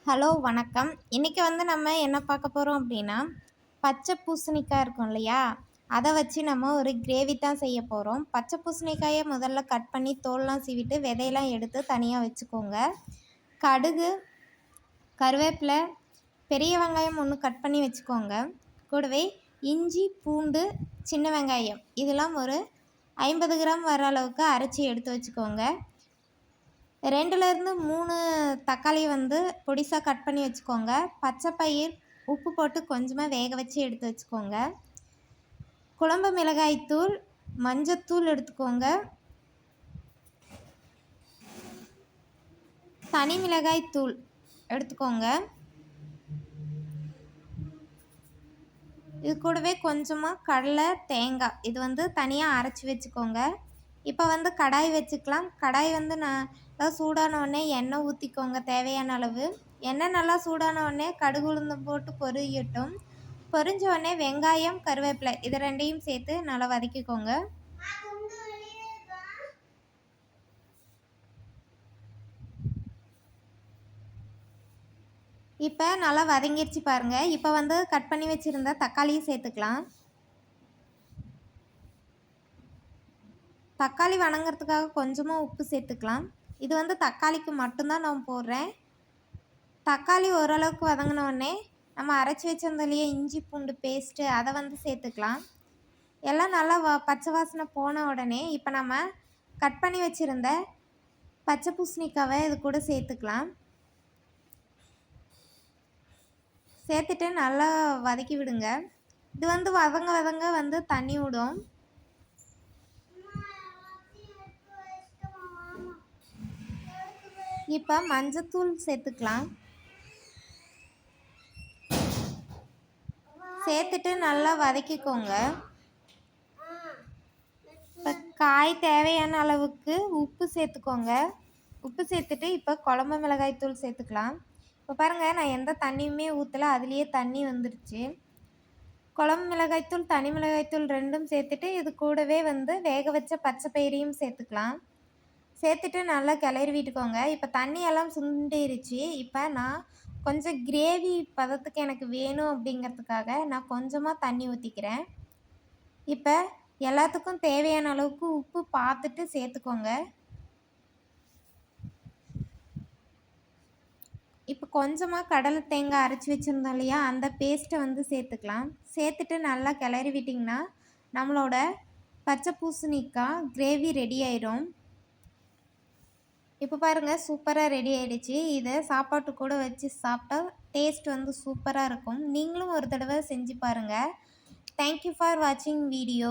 Hello வணக்கம். இன்றைக்கி நம்ம என்ன பார்க்க போகிறோம் அப்படின்னா, பச்சை பூசணிக்காய் இருக்கும் இல்லையா, அதை வச்சு நம்ம ஒரு கிரேவி தான் செய்ய போகிறோம். பச்சை பூசணிக்காயை முதல்ல கட் பண்ணி தோல்லாம் சீவிட்டு விதையெல்லாம் எடுத்து தனியாக வச்சுக்கோங்க. கடுகு, கருவேப்பிலை, பெரிய வெங்காயம் 1 கட் பண்ணி வச்சுக்கோங்க. கூடவே இஞ்சி, பூண்டு, சின்ன வெங்காயம் இதெல்லாம் ஒரு 50 கிராம் வர அளவுக்கு அரைச்சி எடுத்து வச்சுக்கோங்க. 2லேருந்து 3 தக்காளி பொடிசாக கட் பண்ணி வச்சுக்கோங்க. பச்சை பயிர் உப்பு போட்டு கொஞ்சமாக வேக வச்சு எடுத்து வச்சுக்கோங்க. குழம்பு மிளகாய்த்தூள், மஞ்சத்தூள் எடுத்துக்கோங்க. தனி மிளகாய் தூள் எடுத்துக்கோங்க. இது கூடவே கொஞ்சமாக கடலை, தேங்காய் இது தனியாக அரைச்சி வச்சுக்கோங்க. இப்போ கடாய் வச்சுக்கலாம். கடாய் நல்லா சூடான உடனே எண்ணெய் ஊற்றிக்கோங்க தேவையான அளவு. எண்ணெய் நல்லா சூடான உடனே கடுகு உளுந்தம் போட்டு பொரியட்டும். பொரிஞ்ச உடனே வெங்காயம், கருவேப்பிலை இது 2யும் சேர்த்து நல்லா வதக்கிக்கோங்க. இப்போ நல்லா வதங்கிடுச்சு பாருங்கள். இப்போ கட் பண்ணி வச்சுருந்த தக்காளியும் சேர்த்துக்கலாம். தக்காளி வணங்கிறதுக்காக கொஞ்சமாக உப்பு சேர்த்துக்கலாம். இது தக்காளிக்கு மட்டும்தான் நான் போடுறேன். தக்காளி ஓரளவுக்கு வதங்கினோடனே நம்ம அரைச்சி வச்சிருந்தோம் இஞ்சி பூண்டு பேஸ்ட்டு அதை சேர்த்துக்கலாம். எல்லாம் நல்லா பச்சை வாசனை போன உடனே இப்போ நம்ம கட் பண்ணி வச்சுருந்த பச்சை பூசணிக்காவை இது கூட சேர்த்துக்கலாம். சேர்த்துட்டு நல்லா வதக்கி விடுங்க. இது வதங்க தண்ணி விடும். இப்போ மஞ்சத்தூள் சேர்த்துக்கலாம். சேர்த்துட்டு நல்லா வதக்கிக்கோங்க. இப்போ காய் தேவையான அளவுக்கு உப்பு சேர்த்துக்கோங்க. உப்பு சேர்த்துட்டு இப்போ குழம்பு மிளகாய் தூள் சேர்த்துக்கலாம். இப்போ பாருங்கள், நான் எந்த தண்ணியுமே ஊற்றலை, அதுலேயே தண்ணி வந்துருச்சு. குழம்பு மிளகாய்த்தூள், தனி மிளகாய்த்தூள் 2ம் சேர்த்துட்டு இது கூடவே வேக வச்ச பச்சை பயிரையும் சேர்த்துக்கலாம். சேர்த்துட்டு நல்லா கிளறி விட்டுக்கோங்க. இப்போ தண்ணியெல்லாம் சுண்டிருச்சு. இப்போ நான் கொஞ்சம் கிரேவி பதத்துக்கு எனக்கு வேணும் அப்படிங்கிறதுக்காக நான் கொஞ்சமாக தண்ணி ஊற்றிக்கிறேன். இப்போ எல்லாத்துக்கும் தேவையான அளவுக்கு உப்பு பார்த்துட்டு சேர்த்துக்கோங்க. இப்போ கொஞ்சமாக கடலை தேங்காய் அரைச்சி வச்சுருந்தோம் இல்லையா, அந்த பேஸ்ட்டை சேர்த்துக்கலாம். சேர்த்துட்டு நல்லா கிளறி விட்டிங்கன்னா நம்மளோட பச்சை பூசணிக்காய் கிரேவி ரெடி ஆயிடும். இப்போ பாருங்கள், சூப்பராக ரெடி ஆகிடுச்சு. இதை சாப்பாட்டு கூட வச்சு சாப்பிட்டா டேஸ்ட் சூப்பராக இருக்கும். நீங்களும் ஒரு தடவை செஞ்சு பாருங்கள். தேங்க்யூ ஃபார் வாட்சிங் வீடியோ.